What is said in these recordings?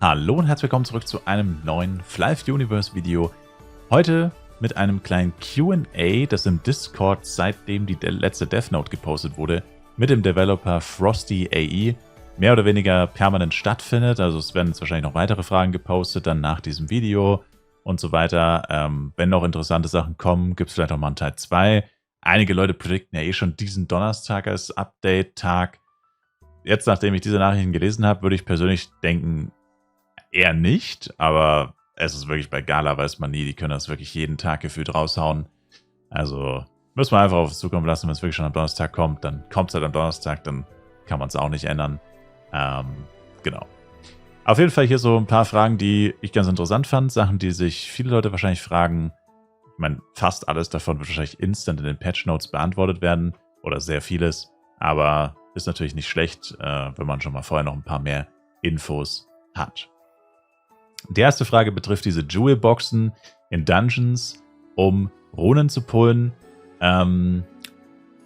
Hallo und herzlich willkommen zurück zu einem neuen Flive Universe Video. Heute mit einem kleinen Q&A, das im Discord, seitdem die letzte Death Note gepostet wurde, mit dem Developer Frosty AE mehr oder weniger permanent stattfindet. Also es werden jetzt wahrscheinlich noch weitere Fragen gepostet, dann nach diesem Video und so weiter. Wenn noch interessante Sachen kommen, gibt es vielleicht auch mal einen Teil 2. Einige Leute predikten ja eh schon diesen Donnerstag als Update-Tag. Jetzt, nachdem ich diese Nachrichten gelesen habe, würde ich persönlich denken, eher nicht, aber es ist wirklich bei Gala, weiß man nie, die können das wirklich jeden Tag gefühlt raushauen. Also müssen wir einfach auf uns zukommen lassen, wenn es wirklich schon am Donnerstag kommt, dann kommt es halt am Donnerstag, dann kann man es auch nicht ändern. Genau. Auf jeden Fall hier so ein paar Fragen, die ich ganz interessant fand, Sachen, die sich viele Leute wahrscheinlich fragen. Ich meine, fast alles davon wird wahrscheinlich instant in den Patch Notes beantwortet werden, oder sehr vieles, aber ist natürlich nicht schlecht, wenn man schon mal vorher noch ein paar mehr Infos hat. Die erste Frage betrifft diese Jewel-Boxen in Dungeons, um Runen zu pullen,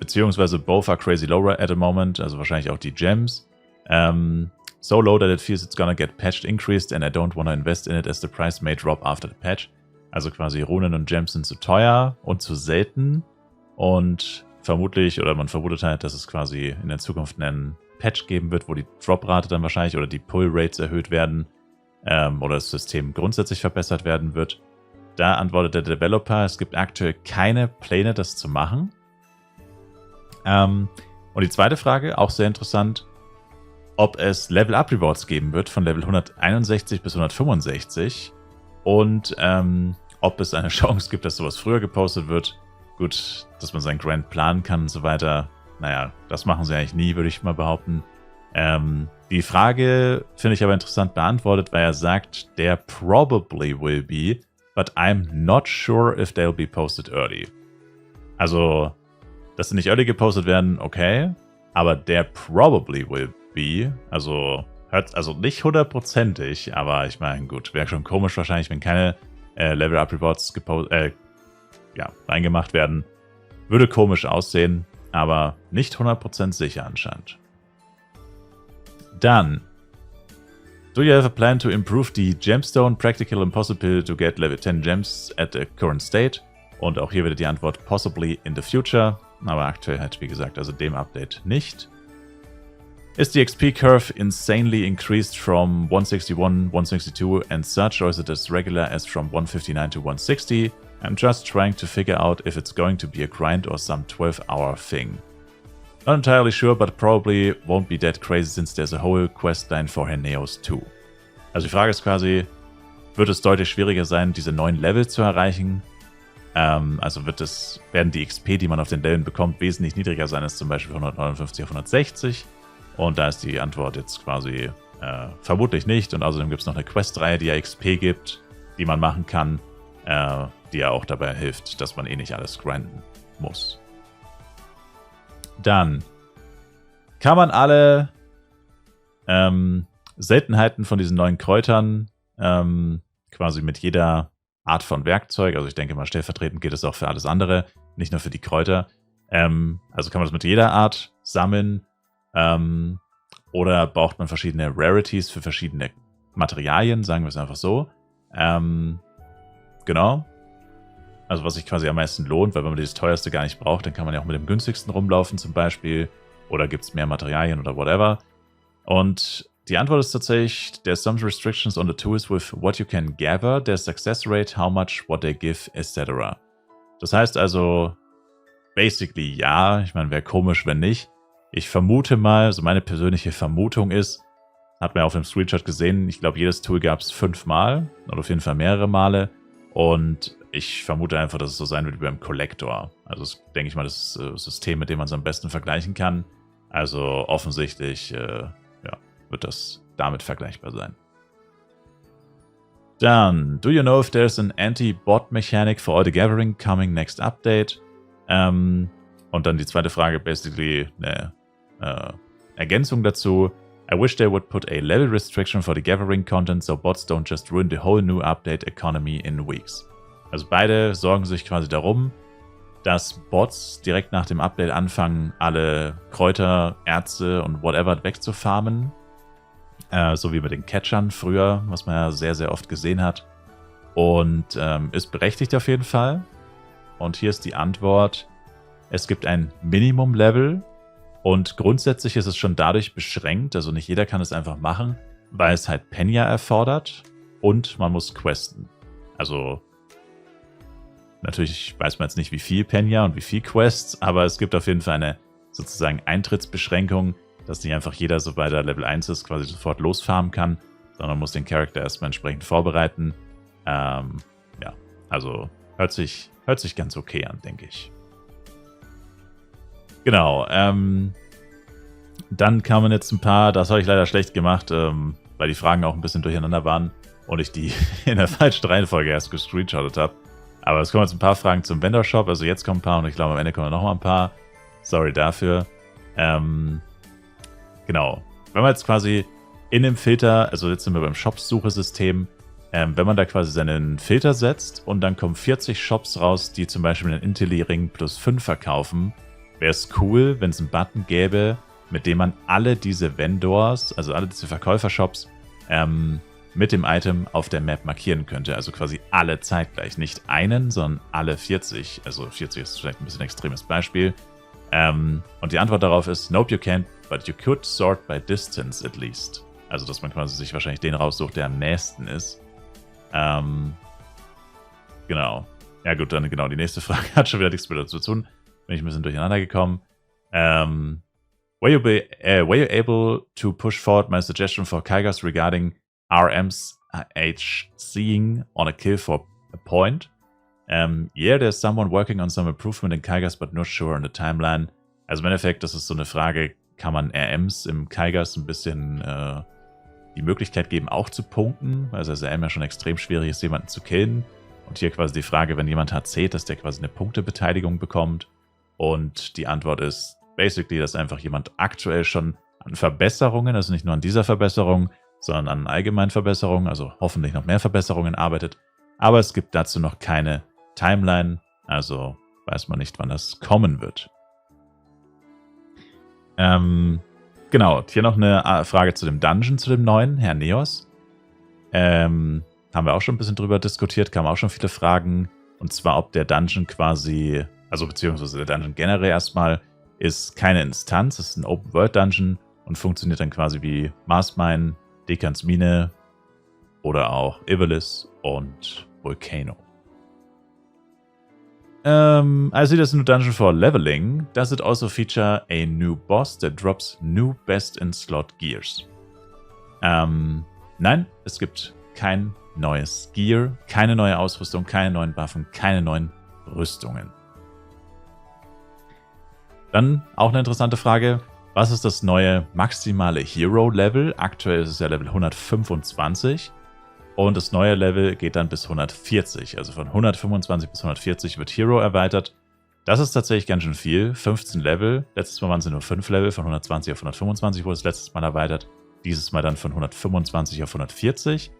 beziehungsweise both are crazy low at the moment, also wahrscheinlich auch die Gems. So low that it feels it's gonna get patched increased and I don't wanna invest in it as the price may drop after the patch. Also quasi Runen und Gems sind zu teuer und zu selten und vermutlich, oder man vermutet halt, dass es quasi in der Zukunft einen Patch geben wird, wo die Drop-Rate dann wahrscheinlich oder die Pull-Rates erhöht werden. Oder das System grundsätzlich verbessert werden wird. Da antwortet der Developer, es gibt aktuell keine Pläne, das zu machen. Und die zweite Frage, auch sehr interessant, ob es Level-Up-Rewards geben wird von Level 161 bis 165 und ob es eine Chance gibt, dass sowas früher gepostet wird. Gut, dass man seinen Grind planen kann und so weiter. Naja, das machen sie eigentlich nie, würde ich mal behaupten. Die Frage finde ich aber interessant beantwortet, weil er sagt, there probably will be, but I'm not sure if they'll be posted early. Also, dass sie nicht early gepostet werden, okay, aber there probably will be, also nicht hundertprozentig, aber ich meine, gut, wäre schon komisch wahrscheinlich, wenn keine Level-Up-Rewards reingemacht werden. Würde komisch aussehen, aber nicht 100% sicher anscheinend. Dann, do you have a plan to improve the Gemstone? Practical and possible to get level 10 Gems at the current state? Und auch hier wieder die Antwort possibly in the future, aber aktuell halt, wie gesagt, also dem Update nicht. Is the XP curve insanely increased from 161, 162 and such, or is it as regular as from 159 to 160? I'm just trying to figure out if it's going to be a grind or some 12-hour thing. Not entirely sure, but probably won't be that crazy since there's a whole questline for Heneos too. Also die Frage ist quasi, wird es deutlich schwieriger sein, diese neuen Level zu erreichen? Also werden die XP, die man auf den Leveln bekommt, wesentlich niedriger sein als zum Beispiel von 159 auf 160? Und da ist die Antwort jetzt quasi vermutlich nicht. Und außerdem gibt es noch eine Questreihe, die ja XP gibt, die man machen kann, die ja auch dabei hilft, dass man eh nicht alles grinden muss. Dann kann man alle Seltenheiten von diesen neuen Kräutern quasi mit jeder Art von Werkzeug, also ich denke mal stellvertretend geht es auch für alles andere, nicht nur für die Kräuter, also kann man das mit jeder Art sammeln oder braucht man verschiedene Rarities für verschiedene Materialien, sagen wir es einfach so. Genau. Also was sich quasi am meisten lohnt, weil wenn man das teuerste gar nicht braucht, dann kann man ja auch mit dem günstigsten rumlaufen zum Beispiel. Oder gibt es mehr Materialien oder whatever. Und die Antwort ist tatsächlich, there's some restrictions on the tools with what you can gather, their success rate, how much, what they give, etc. Das heißt also, basically ja, ich meine, wäre komisch, wenn nicht. Ich vermute mal, also meine persönliche Vermutung ist, hat man ja auf dem Screenshot gesehen, ich glaube jedes Tool gab es 5 Mal oder auf jeden Fall mehrere Male. Und ich vermute einfach, dass es so sein wird wie beim Collector. Also das denke ich mal, das System, mit dem man es am besten vergleichen kann. Also offensichtlich wird das damit vergleichbar sein. Dann, do you know if there's an anti-bot mechanic for all the gathering coming next update? Und dann die zweite Frage, basically eine Ergänzung dazu. I wish they would put a level restriction for the gathering content so bots don't just ruin the whole new update economy in weeks. Also beide sorgen sich quasi darum, dass Bots direkt nach dem Update anfangen, alle Kräuter, Erze und whatever wegzufarmen. So wie mit den Catchern früher, was man ja sehr, sehr oft gesehen hat. Und ist berechtigt auf jeden Fall. Und hier ist die Antwort: Es gibt ein Minimum-Level und grundsätzlich ist es schon dadurch beschränkt, also nicht jeder kann es einfach machen, weil es halt Penya erfordert und man muss questen. Also natürlich weiß man jetzt nicht, wie viel Penya und wie viel Quests, aber es gibt auf jeden Fall eine sozusagen Eintrittsbeschränkung, dass nicht einfach jeder, sobald er Level 1 ist, quasi sofort losfarmen kann, sondern muss den Charakter erstmal entsprechend vorbereiten. Ja, also hört sich ganz okay an, denke ich. Genau, dann kamen jetzt ein paar, das habe ich leider schlecht gemacht, weil die Fragen auch ein bisschen durcheinander waren und ich die in der falschen Reihenfolge erst gescreenshottet habe. Aber es kommen jetzt ein paar Fragen zum Vendor-Shop, also jetzt kommen ein paar und ich glaube am Ende kommen noch mal ein paar. Sorry dafür. Genau, wenn man jetzt quasi in dem Filter, also jetzt sind wir beim Shops-Suchesystem, wenn man da quasi seinen Filter setzt und dann kommen 40 Shops raus, die zum Beispiel einen Intelli-Ring plus 5 verkaufen, wäre es cool, wenn es einen Button gäbe, mit dem man alle diese Vendors, also alle diese Verkäufershops, mit dem Item auf der Map markieren könnte. Also quasi alle zeitgleich. Nicht einen, sondern alle 40. Also 40 ist vielleicht ein bisschen ein extremes Beispiel. Und die Antwort darauf ist: Nope, you can't, but you could sort by distance at least. Also dass man quasi sich wahrscheinlich den raussucht, der am nächsten ist. Genau. Ja gut, dann genau, die nächste Frage hat schon wieder nichts mehr dazu zu tun. Bin ich ein bisschen durcheinander gekommen. Were you able to push forward my suggestion for Kaigas regarding RMs seeing on a kill for a point? Yeah, there's someone working on some improvement in Kaigas, but not sure on the timeline. Also im Endeffekt, das ist so eine Frage, kann man RMs im Kaigas ein bisschen die Möglichkeit geben, auch zu punkten, weil es als RM ja schon extrem schwierig ist, jemanden zu killen. Und hier quasi die Frage, wenn jemand HC, dass der quasi eine Punktebeteiligung bekommt. Und die Antwort ist basically, dass einfach jemand aktuell schon an Verbesserungen, also nicht nur an dieser Verbesserung, sondern an allgemeinen Verbesserungen, also hoffentlich noch mehr Verbesserungen arbeitet. Aber es gibt dazu noch keine Timeline, also weiß man nicht, wann das kommen wird. Genau, hier noch eine Frage zu dem Dungeon, zu dem neuen, Herr Neos. Haben wir auch schon ein bisschen drüber diskutiert, kamen auch schon viele Fragen. Und zwar, ob der Dungeon quasi, also beziehungsweise der Dungeon generell erstmal, ist keine Instanz, ist ein Open-World-Dungeon und funktioniert dann quasi wie Marsmine, Dekans Mine oder auch Ivalice und Volcano. I see this new dungeon for leveling. Does it also feature a new boss that drops new best-in-slot gears? Nein, es gibt kein neues Gear, keine neue Ausrüstung, keine neuen Waffen, keine neuen Rüstungen. Dann auch eine interessante Frage. Was ist das neue maximale Hero-Level? Aktuell ist es ja Level 125. Und das neue Level geht dann bis 140. Also von 125 bis 140 wird Hero erweitert. Das ist tatsächlich ganz schön viel. 15 Level. Letztes Mal waren es nur 5 Level. Von 120 auf 125 wurde es letztes Mal erweitert. Dieses Mal dann von 125 auf 140.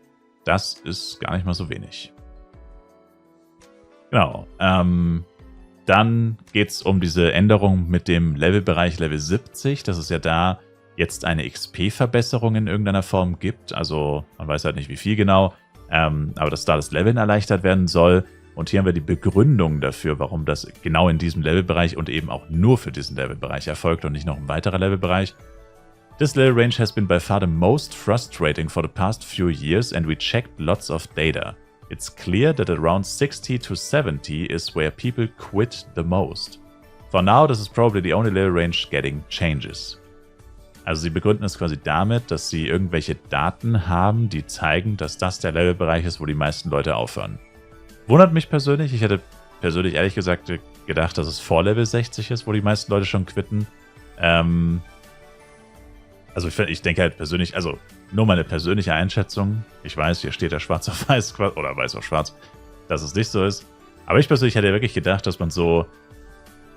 Das ist gar nicht mal so wenig. Genau. Dann geht es um diese Änderung mit dem Levelbereich Level 70. Das ist ja da jetzt eine XP-Verbesserung in irgendeiner Form gibt. Also man weiß halt nicht, wie viel genau. Aber dass da das Leveln erleichtert werden soll. Und hier haben wir die Begründung dafür, warum das genau in diesem Levelbereich und eben auch nur für diesen Levelbereich erfolgt und nicht noch ein weiterer Levelbereich. This level range has been by far the most frustrating for the past few years and we checked lots of data. It's clear that around 60 to 70 is where people quit the most. For now, this is probably the only level range getting changes. Also sie begründen es quasi damit, dass sie irgendwelche Daten haben, die zeigen, dass das der Levelbereich ist, wo die meisten Leute aufhören. Wundert mich persönlich. Ich hätte persönlich ehrlich gesagt gedacht, dass es vor Level 60 ist, wo die meisten Leute schon quitten. Also ich denke halt persönlich, also nur meine persönliche Einschätzung. Ich weiß, hier steht ja schwarz auf weiß oder weiß auf schwarz, dass es nicht so ist. Aber ich persönlich hätte wirklich gedacht, dass man so,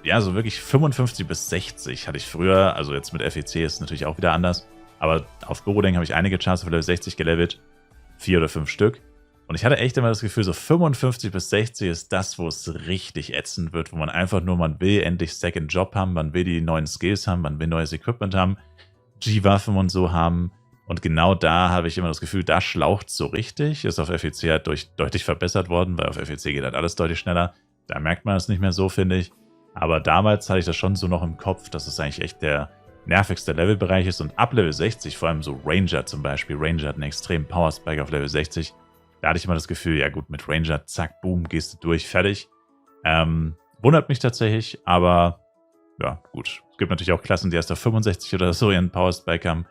ja, so wirklich 55 bis 60 hatte ich früher. Also jetzt mit FEC ist es natürlich auch wieder anders. Aber auf Gorodeng habe ich einige Charts auf Level 60 gelevelt. 4 oder 5 Stück. Und ich hatte echt immer das Gefühl, so 55 bis 60 ist das, wo es richtig ätzend wird, wo man einfach nur, man will endlich Second Job haben, man will die neuen Skills haben, man will neues Equipment haben, G-Waffen und so haben. Und genau da habe ich immer das Gefühl, da schlaucht so richtig. Ist auf FEC halt deutlich verbessert worden, weil auf FEC geht halt alles deutlich schneller. Da merkt man es nicht mehr so, finde ich. Aber damals hatte ich das schon so noch im Kopf, dass es eigentlich echt der nervigste Levelbereich ist. Und ab Level 60, vor allem so Ranger zum Beispiel. Ranger hat einen extremen Power Spike auf Level 60. Da hatte ich immer das Gefühl, ja gut, mit Ranger, zack, boom, gehst du durch, fertig. Wundert mich tatsächlich, aber ja, gut. Es gibt natürlich auch Klassen, die erst auf 65 oder so ihren Power Spike haben.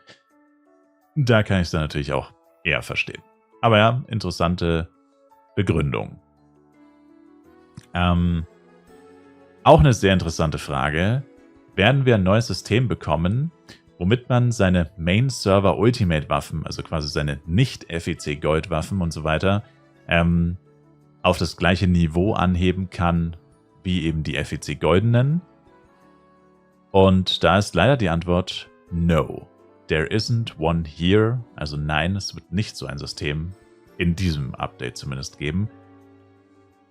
Da kann ich es dann natürlich auch eher verstehen. Aber ja, interessante Begründung. Auch eine sehr interessante Frage. Werden wir ein neues System bekommen, womit man seine Main-Server-Ultimate-Waffen, also quasi seine Nicht-FEC-Gold-Waffen und so weiter, auf das gleiche Niveau anheben kann, wie eben die FEC-Goldenen? Und da ist leider die Antwort No. There isn't one here. Also nein, es wird nicht so ein System in diesem Update zumindest geben.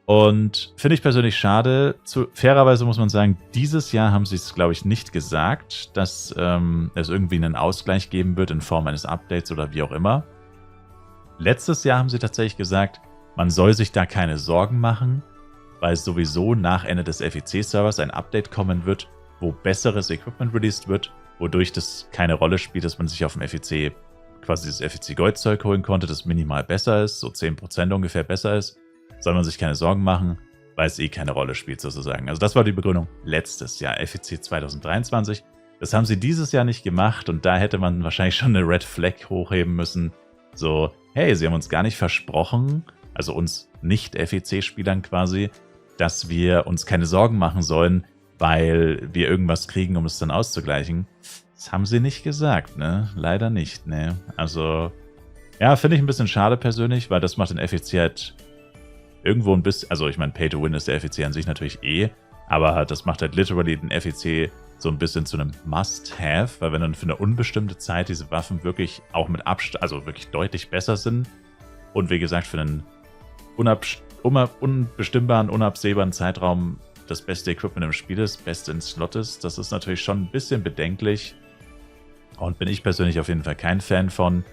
Und finde ich persönlich schade. Fairerweise muss man sagen, dieses Jahr haben sie es, glaube ich, nicht gesagt, dass es irgendwie einen Ausgleich geben wird in Form eines Updates oder wie auch immer. Letztes Jahr haben sie tatsächlich gesagt, man soll sich da keine Sorgen machen, weil sowieso nach Ende des FEC-Servers ein Update kommen wird, wo besseres Equipment released wird, wodurch das keine Rolle spielt, dass man sich auf dem FEC quasi das FEC-Gold-Zeug holen konnte, das minimal besser ist, so 10% ungefähr besser ist. Soll man sich keine Sorgen machen, weil es keine Rolle spielt sozusagen. Also das war die Begründung letztes Jahr, FEC 2023. Das haben sie dieses Jahr nicht gemacht und da hätte man wahrscheinlich schon eine Red Flag hochheben müssen. So, hey, sie haben uns gar nicht versprochen, also uns Nicht-FEC-Spielern quasi, dass wir uns keine Sorgen machen sollen, weil wir irgendwas kriegen, um es dann auszugleichen. Das haben sie nicht gesagt, ne? Leider nicht, ne? Also, ja, finde ich ein bisschen schade persönlich, weil das macht den FEC halt irgendwo ein bisschen, also ich meine, Pay to Win ist der FEC an sich natürlich aber das macht halt literally den FEC so ein bisschen zu einem Must-Have, weil wenn dann für eine unbestimmte Zeit diese Waffen wirklich auch mit Abstand, also wirklich deutlich besser sind und wie gesagt für einen unbestimmbaren, unabsehbaren Zeitraum das beste Equipment im Spiel ist, beste in Slot ist, das ist natürlich schon ein bisschen bedenklich und bin ich persönlich auf jeden Fall kein Fan von.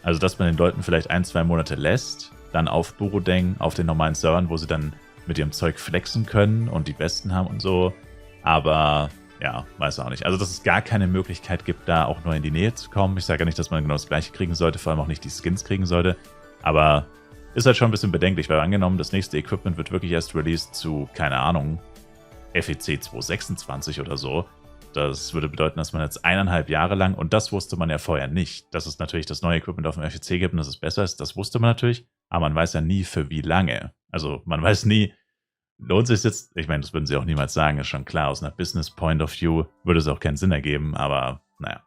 Also, dass man den Leuten vielleicht 1-2 Monate lässt, dann auf Burodeng, auf den normalen Servern, wo sie dann mit ihrem Zeug flexen können und die Besten haben und so. Aber ja, weiß auch nicht. Also, dass es gar keine Möglichkeit gibt, da auch nur in die Nähe zu kommen. Ich sage ja nicht, dass man genau das Gleiche kriegen sollte, vor allem auch nicht die Skins kriegen sollte. Aber ist halt schon ein bisschen bedenklich, weil angenommen, das nächste Equipment wird wirklich erst released zu, keine Ahnung, FEC 226 oder so. Das würde bedeuten, dass man jetzt 1,5 Jahre lang, und das wusste man ja vorher nicht, dass es natürlich das neue Equipment auf dem FEC gibt und dass es besser ist, das wusste man natürlich, aber man weiß ja nie für wie lange. Also man weiß nie, lohnt sich jetzt, ich meine, das würden sie auch niemals sagen, ist schon klar, aus einer Business Point of View würde es auch keinen Sinn ergeben, aber naja.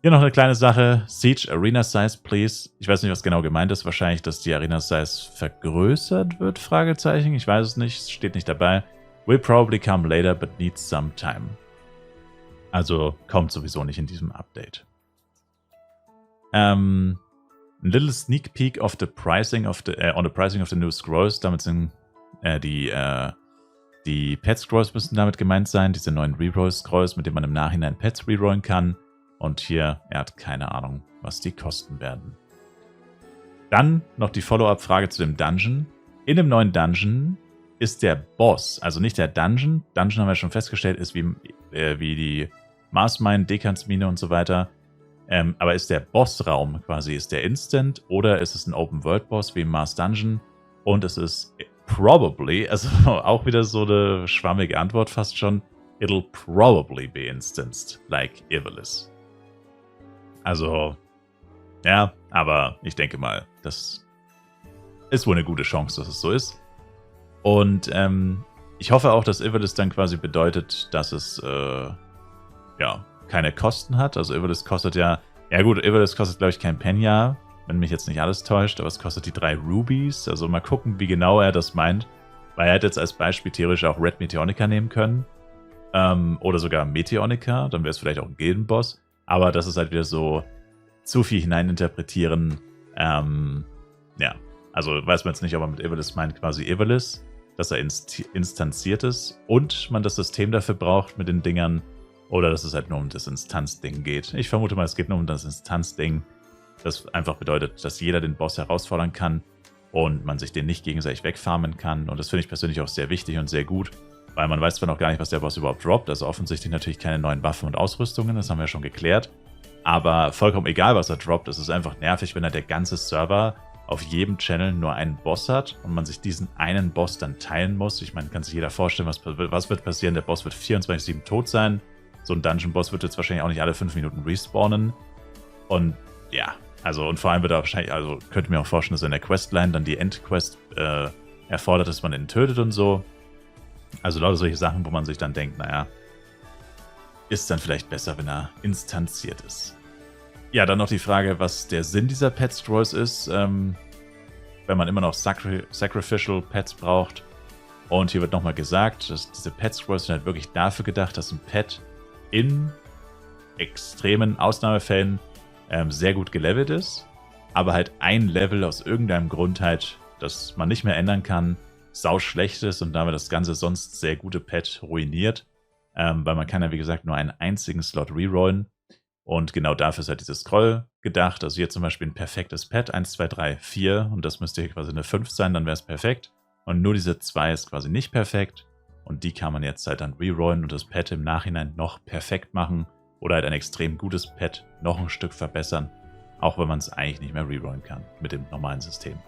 Hier noch eine kleine Sache, Siege Arena Size, please. Ich weiß nicht, was genau gemeint ist, wahrscheinlich, dass die Arena Size vergrößert wird, Fragezeichen, ich weiß es nicht, es steht nicht dabei. Will probably come later, but needs some time. Also kommt sowieso nicht in diesem Update. A little sneak peek of the pricing of the on the pricing of the new scrolls. Damit sind die Pet Scrolls müssen damit gemeint sein, diese neuen Reroll Scrolls, mit denen man im Nachhinein Pets rerollen kann. Und hier, er hat keine Ahnung, was die kosten werden. Dann noch die Follow-up-Frage zu dem Dungeon. In dem neuen Dungeon ist der Boss, also nicht der Dungeon. Dungeon haben wir schon festgestellt, ist wie die Marsmine, Dekansmine und so weiter. Aber ist der Bossraum quasi, ist der Instant oder ist es ein Open-World-Boss wie im Mars Dungeon? Und es ist probably, also auch wieder so eine schwammige Antwort fast schon, it'll probably be instanced, like Ivalice. Also, ja, aber ich denke mal, das ist wohl eine gute Chance, dass es so ist. Und ich hoffe auch, dass Ivalice dann quasi bedeutet, dass es ja, keine Kosten hat. Also Ivalice kostet ja gut, Ivalice kostet glaube ich kein Penya, wenn mich jetzt nicht alles täuscht, aber es kostet die 3 Rubies. Also mal gucken, wie genau er das meint. Weil er hätte jetzt als Beispiel theoretisch auch Red Meteonica nehmen können. Oder sogar Meteonica, dann wäre es vielleicht auch ein Gildenboss. Aber das ist halt wieder so zu viel hineininterpretieren. Ja, also weiß man jetzt nicht, ob man mit Ivalice meint quasi Ivalice, dass er instanziert ist und man das System dafür braucht mit den Dingern. oder dass es halt nur um das Instanzding geht. Ich vermute mal, es geht nur um das Instanzding. Das einfach bedeutet, dass jeder den Boss herausfordern kann und man sich den nicht gegenseitig wegfarmen kann. Und das finde ich persönlich auch sehr wichtig und sehr gut, weil man weiß zwar noch gar nicht, was der Boss überhaupt droppt. Also offensichtlich natürlich keine neuen Waffen und Ausrüstungen, das haben wir ja schon geklärt. Aber vollkommen egal, was er droppt, es ist einfach nervig, wenn er der ganze Server auf jedem Channel nur einen Boss hat und man sich diesen einen Boss dann teilen muss. Ich meine, kann sich jeder vorstellen, was wird passieren. Der Boss wird 24/7 tot sein. So ein Dungeon-Boss wird jetzt wahrscheinlich auch nicht alle 5 Minuten respawnen. Und ja, also und vor allem wird er wahrscheinlich, also könnte mir auch vorstellen, dass in der Questline dann die Endquest erfordert, dass man ihn tötet und so. Also lauter solche Sachen, wo man sich dann denkt, naja, ist dann vielleicht besser, wenn er instanziert ist. Ja, dann noch die Frage, was der Sinn dieser Pet Scrolls ist, wenn man immer noch Sacrificial Pets braucht. Und hier wird nochmal gesagt, dass diese Pet Scrolls sind halt wirklich dafür gedacht, dass ein Pet in extremen Ausnahmefällen sehr gut gelevelt ist, aber halt ein Level aus irgendeinem Grund halt, das man nicht mehr ändern kann, sau schlecht ist und damit das ganze sonst sehr gute Pet ruiniert, weil man kann ja wie gesagt nur einen einzigen Slot rerollen. Und genau dafür ist halt dieses Scroll gedacht. Also hier zum Beispiel ein perfektes Pet, 1, 2, 3, 4. Und das müsste hier quasi eine 5 sein, dann wäre es perfekt. Und nur diese 2 ist quasi nicht perfekt. Und die kann man jetzt halt dann rerollen und das Pet im Nachhinein noch perfekt machen. Oder halt ein extrem gutes Pet noch ein Stück verbessern. Auch wenn man es eigentlich nicht mehr rerollen kann mit dem normalen System.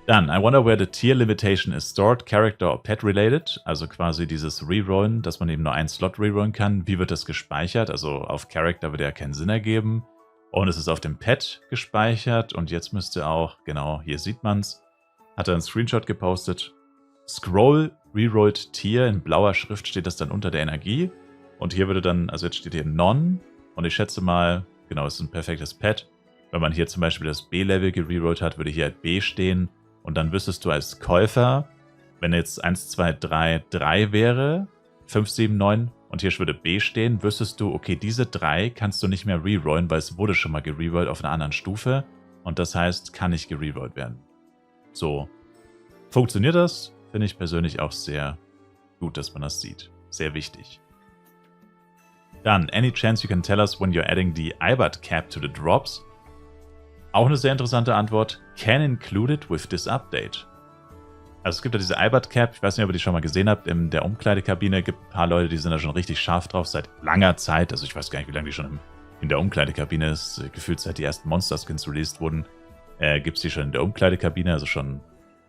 Dann, I wonder where the tier limitation is stored, character or pet related. Also quasi dieses Rerollen, dass man eben nur einen Slot rerollen kann. Wie wird das gespeichert? Also auf Character würde ja keinen Sinn ergeben. Und es ist auf dem Pet gespeichert. Und jetzt müsste auch, genau, hier sieht man es, hat er einen Screenshot gepostet. Scroll rerolled Tier, in blauer Schrift steht das dann unter der Energie. Und hier würde dann, also jetzt steht hier None. Und ich schätze mal, genau, es ist ein perfektes Pet. Wenn man hier zum Beispiel das B-Level gererollt hat, würde hier halt B stehen. Und dann wüsstest du als Käufer, wenn jetzt 1, 2, 3, 3 wäre, 5, 7, 9 und hier würde B stehen, wüsstest du, okay, diese 3 kannst du nicht mehr rerollen, weil es wurde schon mal gererollt auf einer anderen Stufe. Und das heißt, kann nicht gererollt werden. So funktioniert das, finde ich persönlich auch sehr gut, dass man das sieht. Sehr wichtig. Dann, any chance you can tell us when you're adding the IBAT cap to the drops? Auch eine sehr interessante Antwort. Can included with this update. Also es gibt ja diese IBAT Cap, ich weiß nicht, ob ihr die schon mal gesehen habt, in der Umkleidekabine gibt ein paar Leute, die sind da schon richtig scharf drauf, seit langer Zeit. Also ich weiß gar nicht, wie lange die schon in der Umkleidekabine ist. Gefühlt seit die ersten Monster-Skins released wurden, gibt es die schon in der Umkleidekabine, also schon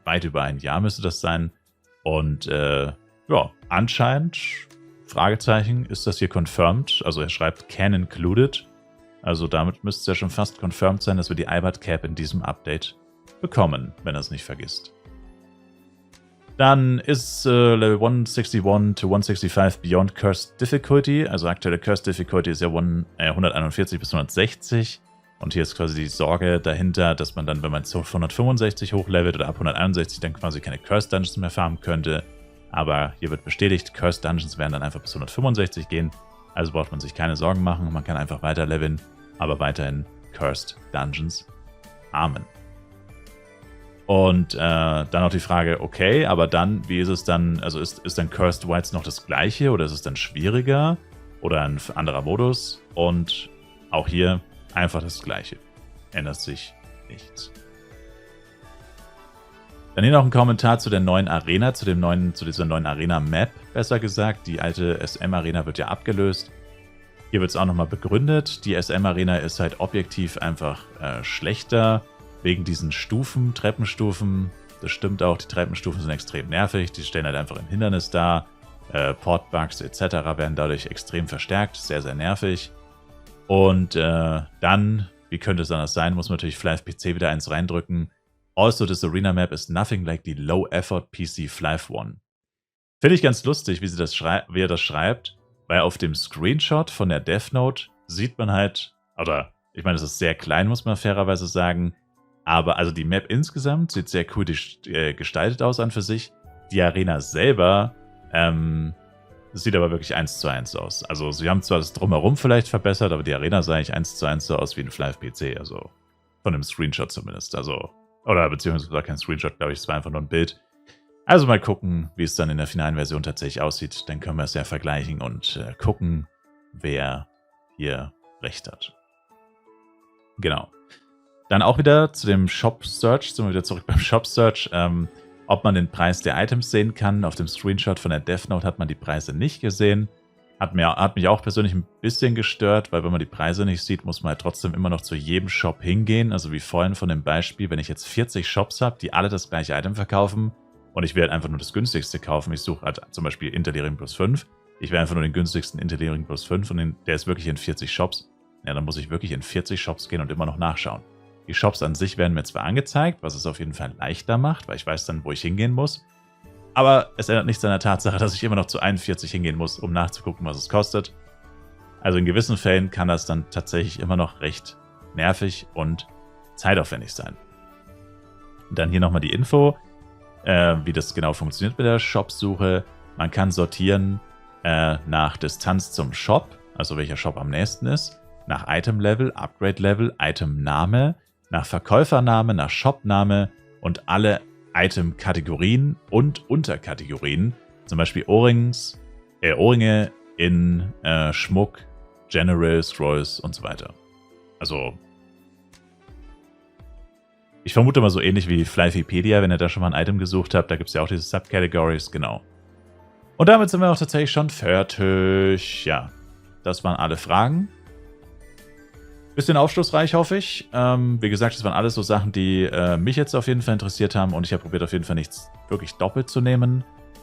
weit über ein Jahr müsste das sein. Und ja, anscheinend, Fragezeichen, ist das hier confirmed. Also er schreibt can included. Also damit müsste es ja schon fast confirmed sein, dass wir die IBAT Cap in diesem Update bekommen, wenn er es nicht vergisst. Dann ist Level 161 to 165 Beyond Cursed Difficulty. Also aktuelle Cursed Difficulty ist ja 141 bis 160. Und hier ist quasi die Sorge dahinter, dass man dann, wenn man zu 165 hochlevelt oder ab 161, dann quasi keine Cursed Dungeons mehr farmen könnte. Aber hier wird bestätigt, Cursed Dungeons werden dann einfach bis 165 gehen. Also braucht man sich keine Sorgen machen, man kann einfach weiter leveln, aber weiterhin Cursed Dungeons farmen. Und dann noch die Frage, okay, aber dann, wie ist es dann, also ist dann Cursed Wilds noch das gleiche oder ist es dann schwieriger oder ein anderer Modus? Und auch hier einfach das gleiche, ändert sich nichts. Dann hier noch ein Kommentar zu der neuen Arena, zu dieser neuen Arena-Map, besser gesagt. Die alte SM-Arena wird ja abgelöst. Hier wird es auch nochmal begründet. Die SM-Arena ist halt objektiv einfach schlechter, wegen diesen Stufen, Treppenstufen. Das stimmt auch, die Treppenstufen sind extrem nervig. Die stellen halt einfach ein Hindernis dar. Portbugs etc. werden dadurch extrem verstärkt. Sehr, sehr nervig. Und dann, wie könnte es anders sein, muss man natürlich FlyFPC wieder eins reindrücken. Also, this arena map is nothing like the low-effort PC Flive One. Finde ich ganz lustig, wie er das schreibt, weil auf dem Screenshot von der Death Note sieht man halt, oder ich meine, es ist sehr klein, muss man fairerweise sagen, aber also die Map insgesamt sieht sehr cool gestaltet aus an für sich. Die Arena selber sieht aber wirklich 1:1 aus. Also sie haben zwar das Drumherum vielleicht verbessert, aber die Arena sah eigentlich 1:1 so aus wie ein FlyFPC, also von dem Screenshot zumindest, also oder beziehungsweise war kein Screenshot, glaube ich, es war einfach nur ein Bild. Also mal gucken, wie es dann in der finalen Version tatsächlich aussieht. Dann können wir es ja vergleichen und gucken, wer hier recht hat. Genau. Dann auch wieder zu dem Shop Search, sind wir wieder zurück beim Shop Search, ob man den Preis der Items sehen kann. Auf dem Screenshot von der Death Note hat man die Preise nicht gesehen. Hat mich auch persönlich ein bisschen gestört, weil wenn man die Preise nicht sieht, muss man halt trotzdem immer noch zu jedem Shop hingehen. Also wie vorhin von dem Beispiel, wenn ich jetzt 40 Shops habe, die alle das gleiche Item verkaufen und ich will halt einfach nur das günstigste kaufen. Ich suche halt zum Beispiel Interlering plus 5. Ich will einfach nur den günstigsten Interlering plus 5 und der ist wirklich in 40 Shops. Ja, dann muss ich wirklich in 40 Shops gehen und immer noch nachschauen. Die Shops an sich werden mir zwar angezeigt, was es auf jeden Fall leichter macht, weil ich weiß dann, wo ich hingehen muss. Aber es ändert nichts an der Tatsache, dass ich immer noch zu 41 hingehen muss, um nachzugucken, was es kostet. Also in gewissen Fällen kann das dann tatsächlich immer noch recht nervig und zeitaufwendig sein. Dann hier nochmal die Info, wie das genau funktioniert mit der Shopsuche. Man kann sortieren nach Distanz zum Shop, also welcher Shop am nächsten ist, nach Item-Level, Upgrade-Level, Item-Name, nach Verkäufername, nach Shopname und alle Item-Kategorien und Unterkategorien, zum Beispiel Ohrringe in Schmuck, General, Scrolls und so weiter. Also, ich vermute mal so ähnlich wie Flyfipedia, wenn ihr da schon mal ein Item gesucht habt, da gibt es ja auch diese Subcategories, genau. Und damit sind wir auch tatsächlich schon fertig. Ja, das waren alle Fragen. Bisschen aufschlussreich, hoffe ich. Wie gesagt, das waren alles so Sachen, die mich jetzt auf jeden Fall interessiert haben und ich habe probiert, auf jeden Fall nichts wirklich doppelt zu nehmen.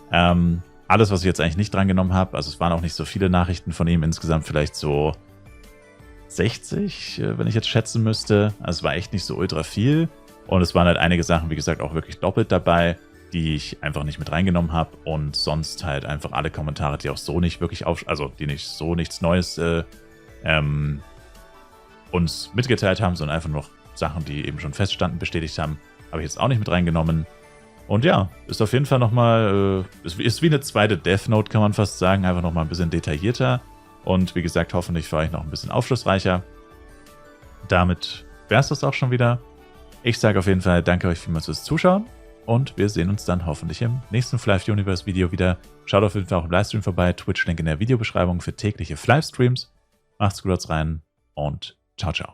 Alles, was ich jetzt eigentlich nicht drangenommen habe, also es waren auch nicht so viele Nachrichten von ihm, insgesamt vielleicht so 60, wenn ich jetzt schätzen müsste. Also es war echt nicht so ultra viel und es waren halt einige Sachen, wie gesagt, auch wirklich doppelt dabei, die ich einfach nicht mit reingenommen habe und sonst halt einfach alle Kommentare, die auch so nicht wirklich die nicht so nichts Neues uns mitgeteilt haben, sondern einfach nur noch Sachen, die eben schon feststanden, bestätigt haben, habe ich jetzt auch nicht mit reingenommen. Und ja, ist auf jeden Fall nochmal, ist wie eine zweite Death Note, kann man fast sagen, einfach nochmal ein bisschen detaillierter und wie gesagt, hoffentlich für euch noch ein bisschen aufschlussreicher. Damit wäre es das auch schon wieder. Ich sage auf jeden Fall danke euch vielmals fürs Zuschauen und wir sehen uns dann hoffentlich im nächsten Flive Universe Video wieder. Schaut auf jeden Fall auch im Livestream vorbei, Twitch-Link in der Videobeschreibung für tägliche Flive-Streams. Macht's gut, haut's rein und ciao, ciao.